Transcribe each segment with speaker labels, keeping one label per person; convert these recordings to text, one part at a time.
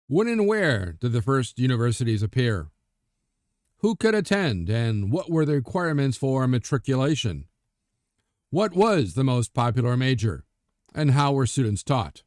Speaker 1: When and where did the first universities appear? Who could attend, and what were the requirements for matriculation? What was the most popular major, and how were students taught?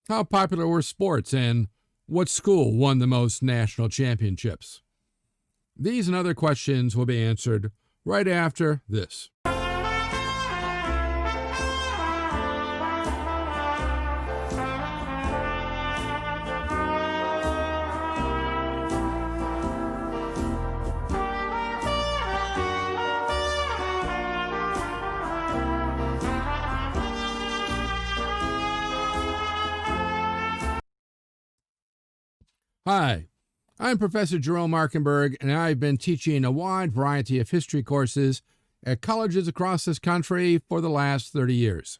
Speaker 1: How popular were sports, and what school won the most national championships? These and other questions will be answered right after this. Hi, I'm Professor Jerome Markenberg, and I've been teaching a wide variety of history courses at colleges across this country for the last 30 years.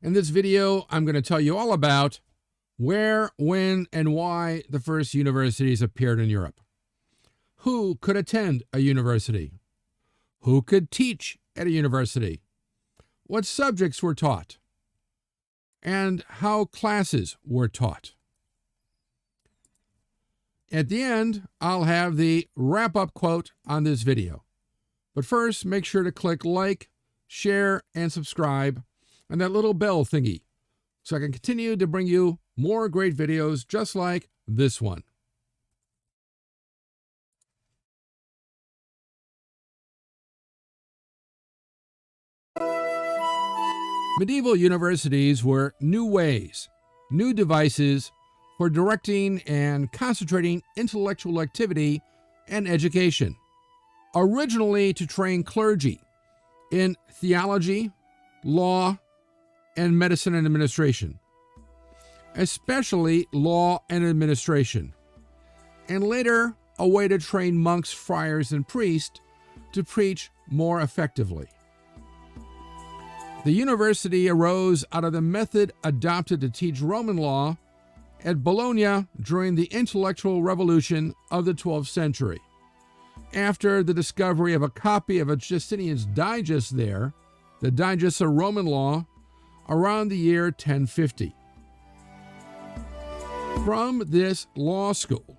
Speaker 1: In this video, I'm going to tell you all about where, when, and why the first universities appeared in Europe. Who could attend a university? Who could teach at a university? What subjects were taught? And how classes were taught. At the end, I'll have the wrap-up quote on this video. But first, make sure to click like, share, and subscribe, and that little bell thingy, so I can continue to bring you more great videos just like this one. Medieval universities were new ways, new devices, for directing and concentrating intellectual activity and education, originally to train clergy in theology, law, and medicine and administration, especially law and administration, and later a way to train monks, friars, and priests to preach more effectively. The university arose out of the method adopted to teach Roman law at Bologna during the intellectual revolution of the 12th century, after the discovery of a copy of a Justinian's Digest there, the Digest of Roman Law, around the year 1050. From this law school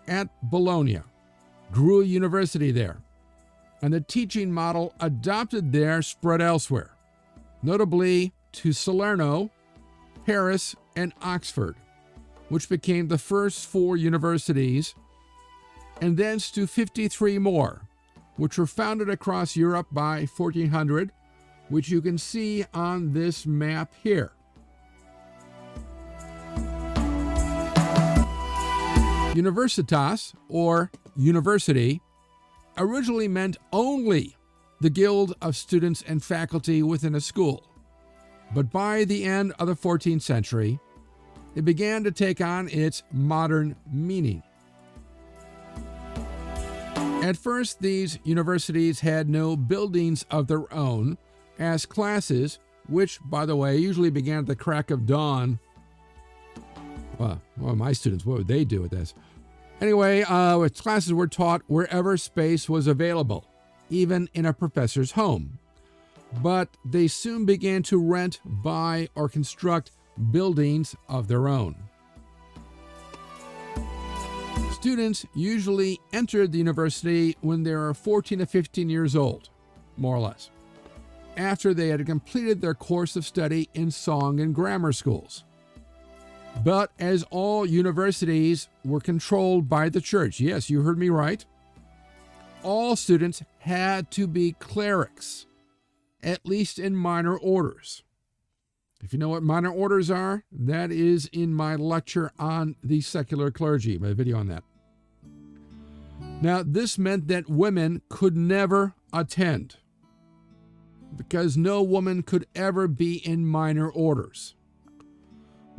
Speaker 1: at Bologna grew a university there, and the teaching model adopted there spread elsewhere, notably to Salerno, Paris, and Oxford, which became the first 4 universities, and thence to 53 more, which were founded across Europe by 1400, which you can see on this map here. Universitas, or university, originally meant only the guild of students and faculty within a school, but by the end of the 14th century, it began to take on its modern meaning. At first, these universities had no buildings of their own as classes, which, by the way, usually began at the crack of dawn. Well, my students, what would they do with this? Anyway, classes were taught wherever space was available, even in a professor's home. But they soon began to rent, buy, or construct buildings of their own. Students usually entered the university when they were 14 to 15 years old, more or less, after they had completed their course of study in song and grammar schools. But as all universities were controlled by the church, yes, you heard me right, all students had to be clerics, at least in minor orders. If you know what minor orders are, that is in my lecture on the secular clergy, my video on that. Now, this meant that women could never attend, because no woman could ever be in minor orders.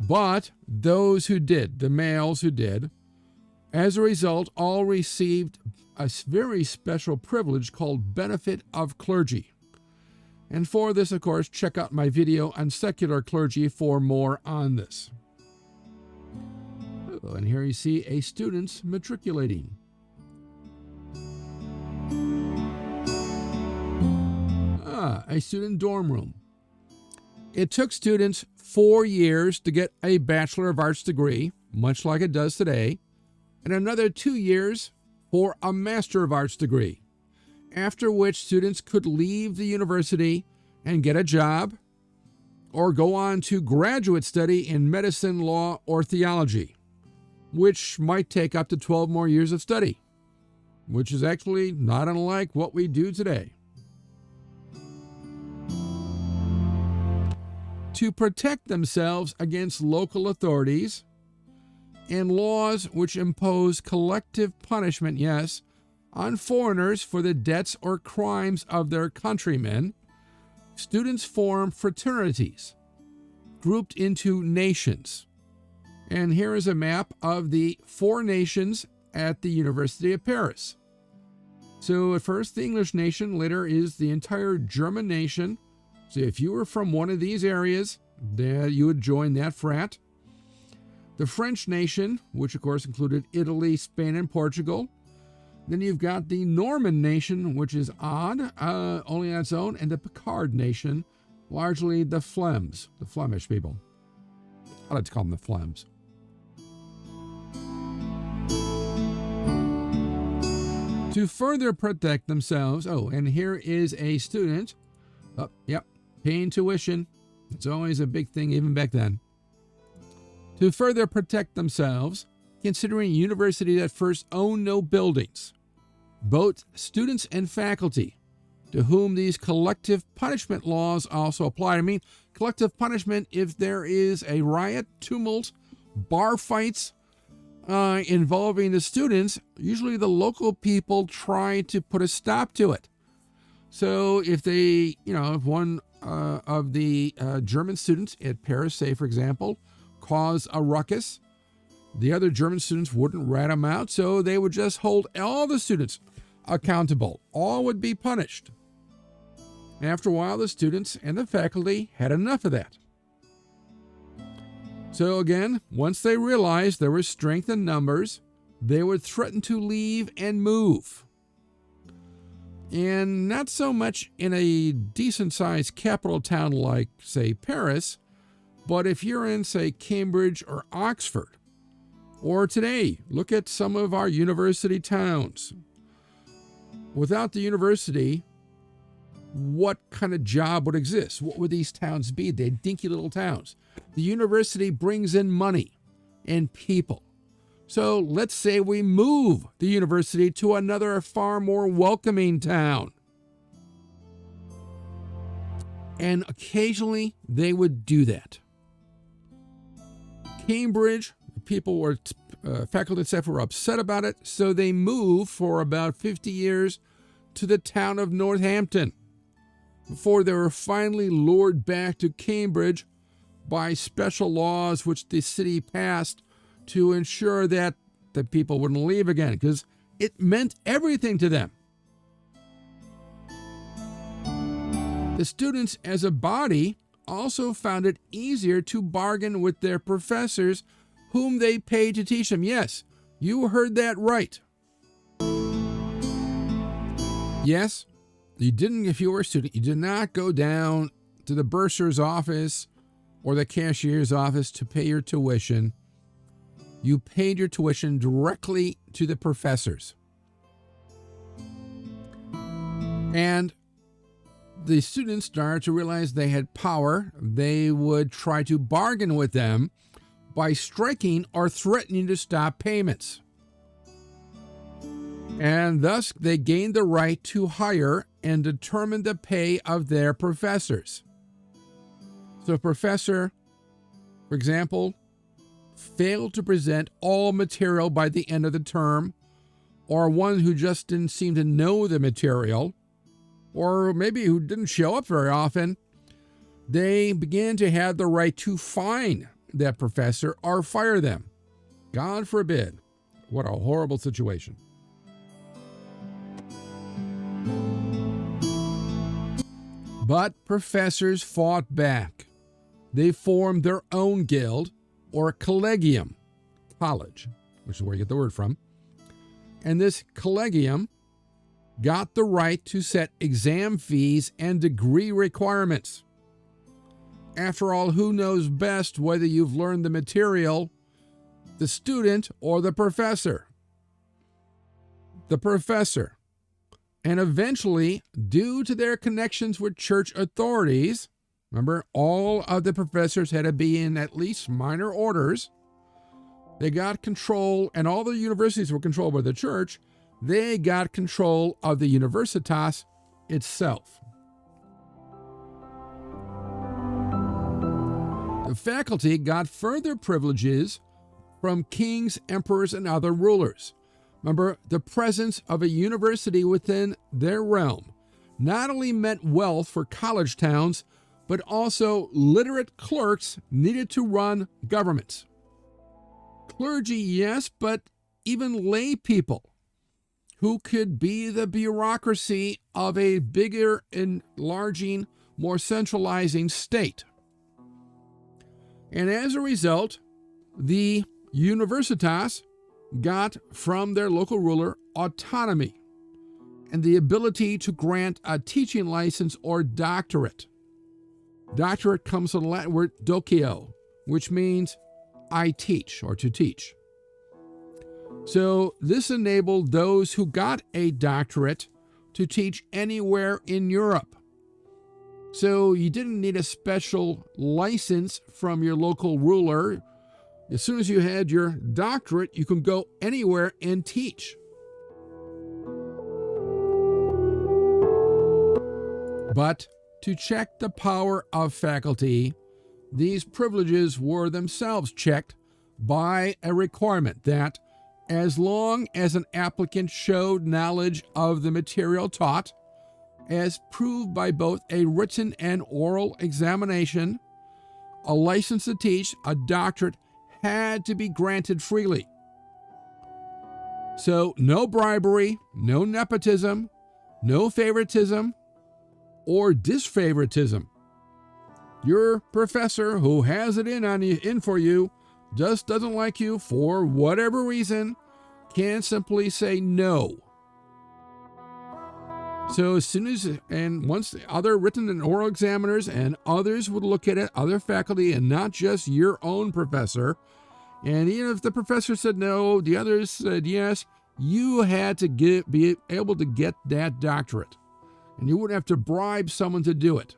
Speaker 1: But those who did, the males who did, as a result, all received a very special privilege called benefit of clergy. And for this, of course, check out my video on secular clergy for more on this. Oh, and here you see a student matriculating. A student dorm room. It took students 4 years to get a Bachelor of Arts degree, much like it does today, and another 2 years for a Master of Arts degree, after which students could leave the university and get a job or go on to graduate study in medicine, law, or theology, which might take up to 12 more years of study, which is actually not unlike what we do today. To protect themselves against local authorities and laws which impose collective punishment, yes, on foreigners for the debts or crimes of their countrymen, students form fraternities, grouped into nations. And here is a map of the 4 nations at the University of Paris. So at first the English nation, later is the entire German nation. So if you were from one of these areas, then you would join that frat. The French nation, which of course included Italy, Spain, and Portugal. Then you've got the Norman nation, which is odd, only on its own, and the Picard nation, largely the Flems, the Flemish people. I like to call them the Flems. To further protect themselves, and here is a student, paying tuition. It's always a big thing, even back then. To further protect themselves, considering universities at first owned no buildings, both students and faculty, to whom these collective punishment laws also apply. I mean, collective punishment if there is a riot, tumult, bar fights involving the students, usually the local people try to put a stop to it. So if they, if one of the German students at Paris, say, for example, cause a ruckus, the other German students wouldn't rat them out, so they would just hold all the students accountable. All would be punished. After a while, the students and the faculty had enough of that. So again, once they realized there was strength in numbers, they would threaten to leave and move. And not so much in a decent-sized capital town like, say, Paris, but if you're in, say, Cambridge or Oxford, or today, look at some of our university towns. Without the university, what kind of job would exist? What would these towns be? They're dinky little towns. The university brings in money and people. So let's say we move the university to another far more welcoming town. And occasionally they would do that. Cambridge, people were, faculty and staff were upset about it, so they moved for about 50 years to the town of Northampton before they were finally lured back to Cambridge by special laws which the city passed to ensure that the people wouldn't leave again, because it meant everything to them. The students as a body also found it easier to bargain with their professors whom they paid to teach them. Yes, you heard that right. Yes, you didn't, if you were a student, you did not go down to the bursar's office or the cashier's office to pay your tuition. You paid your tuition directly to the professors. And the students started to realize they had power. They would try to bargain with them by striking or threatening to stop payments. And thus they gained the right to hire and determine the pay of their professors. So a professor, for example, failed to present all material by the end of the term, or one who just didn't seem to know the material, or maybe who didn't show up very often, they began to have the right to fine that professor or fire them. God forbid. What a horrible situation. But professors fought back. They formed their own guild, or collegium, college, which is where you get the word from. And this collegium got the right to set exam fees and degree requirements. After all, who knows best whether you've learned the material the student or the professor. The professor. And eventually, due to their connections with church authorities, remember, all of the professors had to be in at least minor orders. They got control, and all the universities were controlled by the church. They got control of the Universitas itself. The faculty got further privileges from kings, emperors, and other rulers. Remember, the presence of a university within their realm not only meant wealth for college towns, but also literate clerks needed to run governments. Clergy, yes, but even lay people who could be the bureaucracy of a bigger, enlarging, more centralizing state. And as a result, the Universitas got from their local ruler autonomy and the ability to grant a teaching license or doctorate. Doctorate comes from the Latin word docio, which means I teach or to teach. So this enabled those who got a doctorate to teach anywhere in Europe. So you didn't need a special license from your local ruler. As soon as you had your doctorate, you can go anywhere and teach. But to check the power of faculty, these privileges were themselves checked by a requirement that as long as an applicant showed knowledge of the material taught, as proved by both a written and oral examination, a license to teach, a doctorate, had to be granted freely. So no bribery, no nepotism, no favoritism, or disfavoritism. Your professor who has it in for you just doesn't like you for whatever reason, can simply say no. So as soon as, and once the other written and oral examiners and others would look at it, other faculty and not just your own professor, and even if the professor said no, the others said yes, you had to be able to get that doctorate. And you wouldn't have to bribe someone to do it.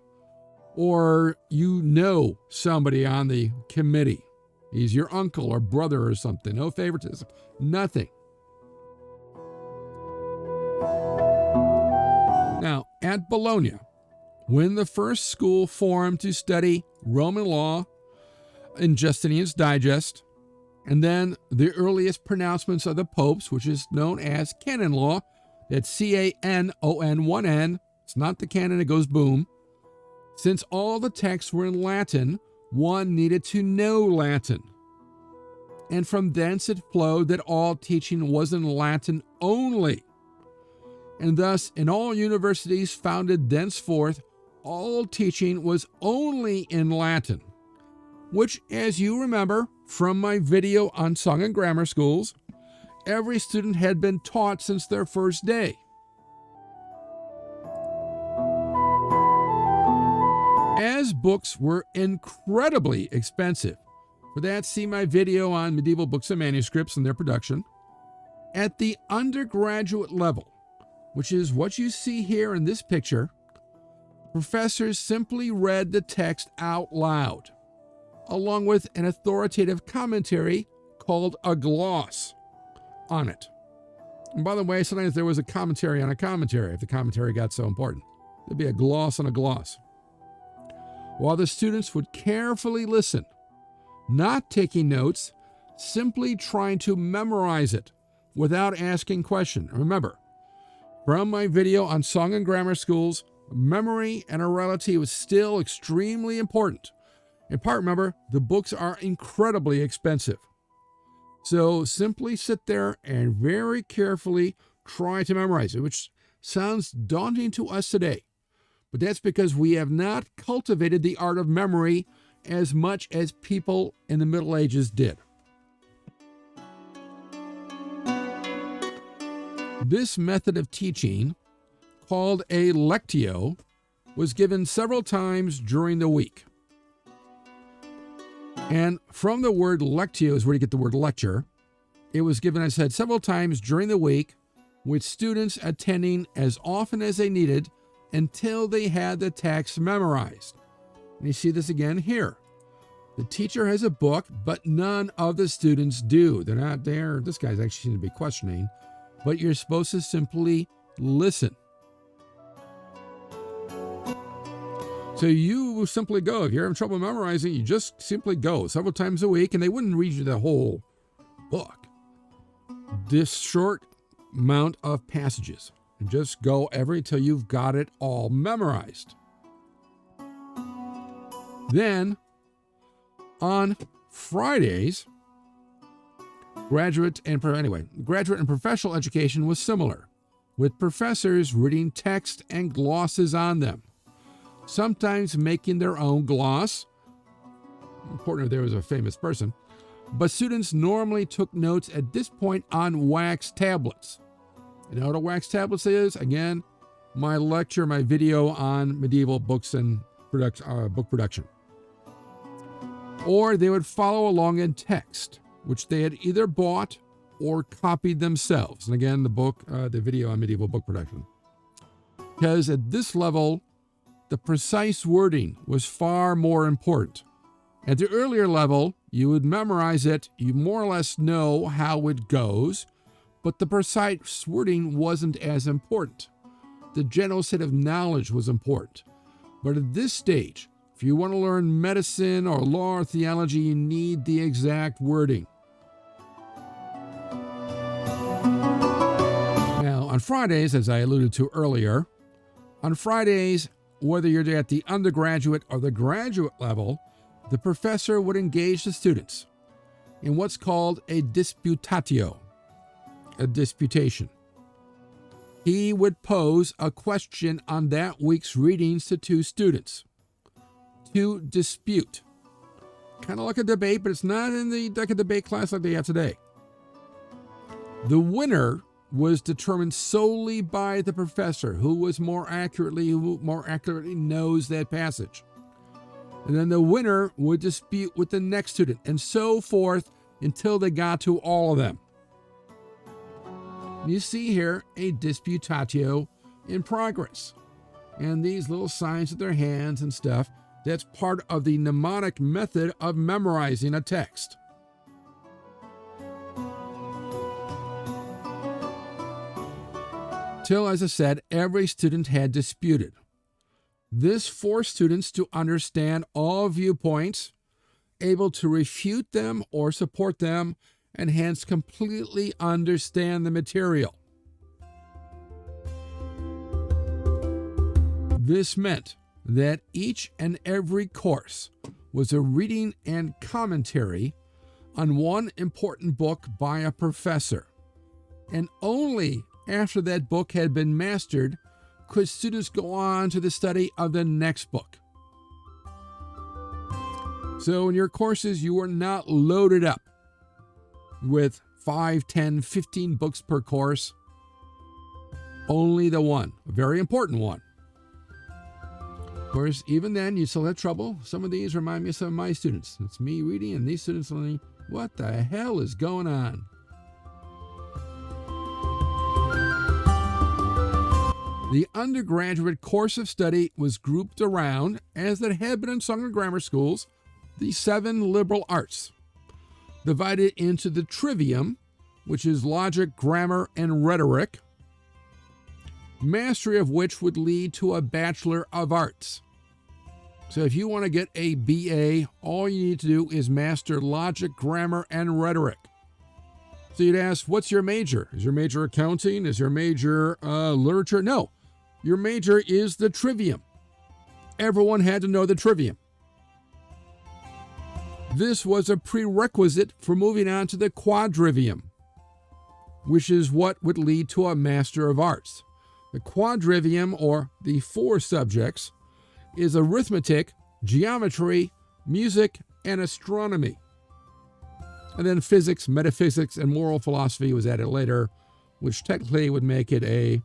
Speaker 1: Or you know somebody on the committee. He's your uncle or brother or something. No favoritism. Nothing. Now, at Bologna, when the first school formed to study Roman law in Justinian's Digest, and then the earliest pronouncements of the popes, which is known as canon law, that's C-A-N-O-N-1-N. It's not the canon, it goes boom. Since all the texts were in Latin, one needed to know Latin. And from thence it flowed that all teaching was in Latin only. And thus, in all universities founded thenceforth, all teaching was only in Latin, which, as you remember from my video on song and grammar schools, every student had been taught since their first day. As books were incredibly expensive, for that, see my video on medieval books and manuscripts and their production, at the undergraduate level, which is what you see here in this picture, professors simply read the text out loud, along with an authoritative commentary called a gloss on it. And by the way, sometimes there was a commentary on a commentary if the commentary got so important. There'd be a gloss on a gloss. While the students would carefully listen, not taking notes, simply trying to memorize it without asking questions. Remember, from my video on song and grammar schools, memory and orality was still extremely important. In part, remember, the books are incredibly expensive. So simply sit there and very carefully try to memorize it, which sounds daunting to us today. But that's because we have not cultivated the art of memory as much as people in the Middle Ages did. This method of teaching, called a Lectio, was given several times during the week. And from the word Lectio is where you get the word lecture. It was given, I said, several times during the week, with students attending as often as they needed until they had the text memorized. And you see this again here. The teacher has a book, but none of the students do. They're not there. This guy's actually seems to be questioning, but you're supposed to simply listen. So you simply go. If you're having trouble memorizing, you just simply go several times a week, and they wouldn't read you the whole book. This short amount of passages. And just go until you've got it all memorized. Then, on Fridays, graduate and professional education was similar, with professors reading text and glosses on them, sometimes making their own gloss. Important if there was a famous person. But students normally took notes at this point on wax tablets. You know what a wax tablet is? Again, my video on medieval books and book production. Or they would follow along in text, which they had either bought or copied themselves. And again, the video on medieval book production. Because at this level, the precise wording was far more important. At the earlier level, you would memorize it, you more or less know how it goes, but the precise wording wasn't as important. The general set of knowledge was important. But at this stage, if you want to learn medicine or law or theology, you need the exact wording. Now, on Fridays, as I alluded to earlier, on Fridays, whether you're at the undergraduate or the graduate level, the professor would engage the students in what's called a disputatio, a disputation. He would pose a question on that week's readings to two students to dispute. Kind of like a debate, but it's not in the like a debate class like they have today. The winner was determined solely by the professor, who more accurately knows that passage. And then the winner would dispute with the next student, and so forth until they got to all of them. You see here a disputatio in progress. And these little signs with their hands and stuff, that's part of the mnemonic method of memorizing a text. Till, as I said, every student had disputed. This forced students to understand all viewpoints, able to refute them or support them, and hence completely understand the material. This meant that each and every course was a reading and commentary on one important book by a professor, and only after that book had been mastered could students go on to the study of the next book. So in your courses, you were not loaded up with 5, 10, 15 books per course. Only the one, a very important one. Of course, even then, you still have trouble. Some of these remind me of some of my students. It's me reading, and these students learning, what the hell is going on? The undergraduate course of study was grouped around, as it had been in song and grammar schools, the 7 liberal arts, divided into the Trivium, which is logic, grammar, and rhetoric, mastery of which would lead to a Bachelor of Arts. So if you want to get a BA, all you need to do is master logic, grammar, and rhetoric. So you'd ask, what's your major? Is your major accounting? Is your major literature? No. Your major is the Trivium. Everyone had to know the Trivium. This was a prerequisite for moving on to the Quadrivium, which is what would lead to a Master of Arts. The Quadrivium, or the 4 subjects, is arithmetic, geometry, music, and astronomy. And then physics, metaphysics, and moral philosophy was added later, which technically would make it a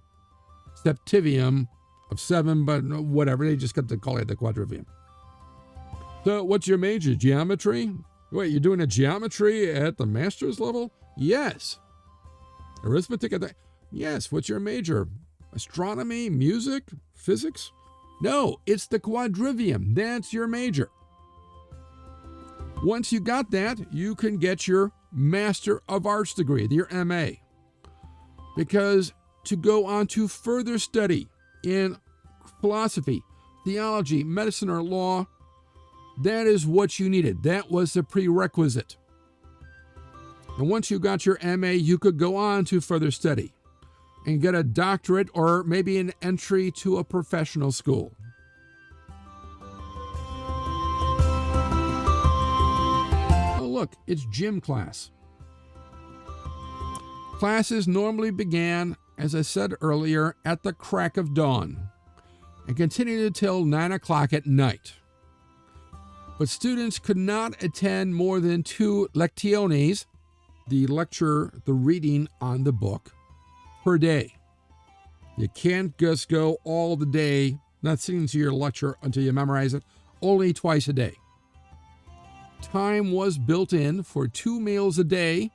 Speaker 1: septivium of 7, but whatever, they just got to call it the Quadrivium. So what's your major? Geometry? Wait, you're doing a geometry at the master's level? Yes. Arithmetic at the... Yes, what's your major? Astronomy, music, physics? No, it's the Quadrivium. That's your major. Once you got that, you can get your Master of Arts degree, your MA. Because to go on to further study in philosophy, theology, medicine, or law, that is what you needed. That was the prerequisite. And once you got your MA, you could go on to further study and get a doctorate or maybe an entry to a professional school. Oh, look, it's gym class. Classes normally began, as I said earlier, at the crack of dawn and continued until 9 o'clock at night. But students could not attend more than 2 lectiones, the lecture, the reading on the book, per day. You can't just go all the day, not sitting to your lecture until you memorize it, only twice a day. Time was built in for 2 meals a day,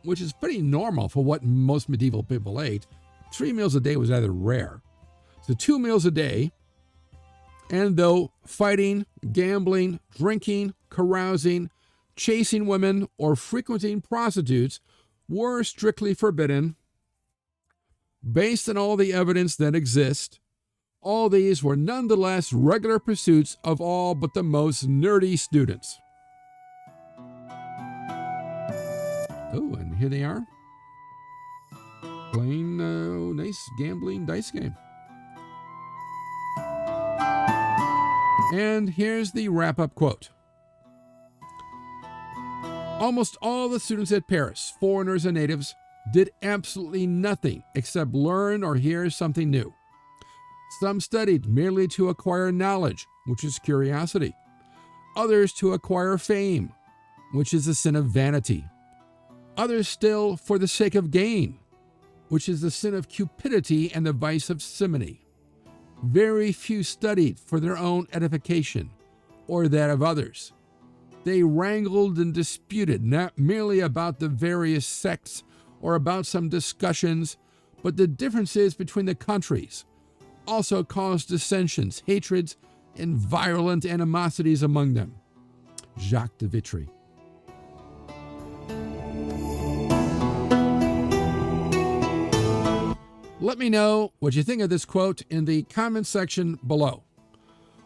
Speaker 1: which is pretty normal for what most medieval people ate. 3 meals a day was rather rare. So 2 meals a day, and though fighting, gambling, drinking, carousing, chasing women, or frequenting prostitutes were strictly forbidden, based on all the evidence that exists, all these were nonetheless regular pursuits of all but the most nerdy students. Oh, and here they are, playing a nice gambling dice game. And here's the wrap-up quote. Almost all the students at Paris, foreigners and natives, did absolutely nothing except learn or hear something new. Some studied merely to acquire knowledge, which is curiosity. Others to acquire fame, which is the sin of vanity. Others still for the sake of gain, which is the sin of cupidity and the vice of simony. Very few studied for their own edification or that of others. They wrangled and disputed not merely about the various sects or about some discussions, but the differences between the countries also caused dissensions, hatreds, and virulent animosities among them. Jacques de Vitry. Let me know what you think of this quote in the comment section below.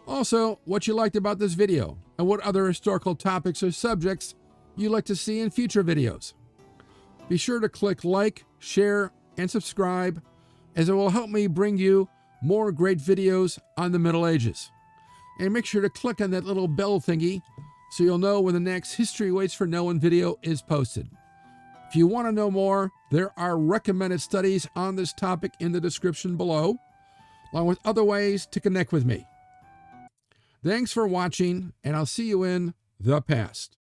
Speaker 1: Also, what you liked about this video and what other historical topics or subjects you'd like to see in future videos. Be sure to click like, share, and subscribe, as it will help me bring you more great videos on the Middle Ages. And make sure to click on that little bell thingy so you'll know when the next History Waits for No One video is posted. If you want to know more, there are recommended studies on this topic in the description below, along with other ways to connect with me. Thanks for watching, and I'll see you in the past.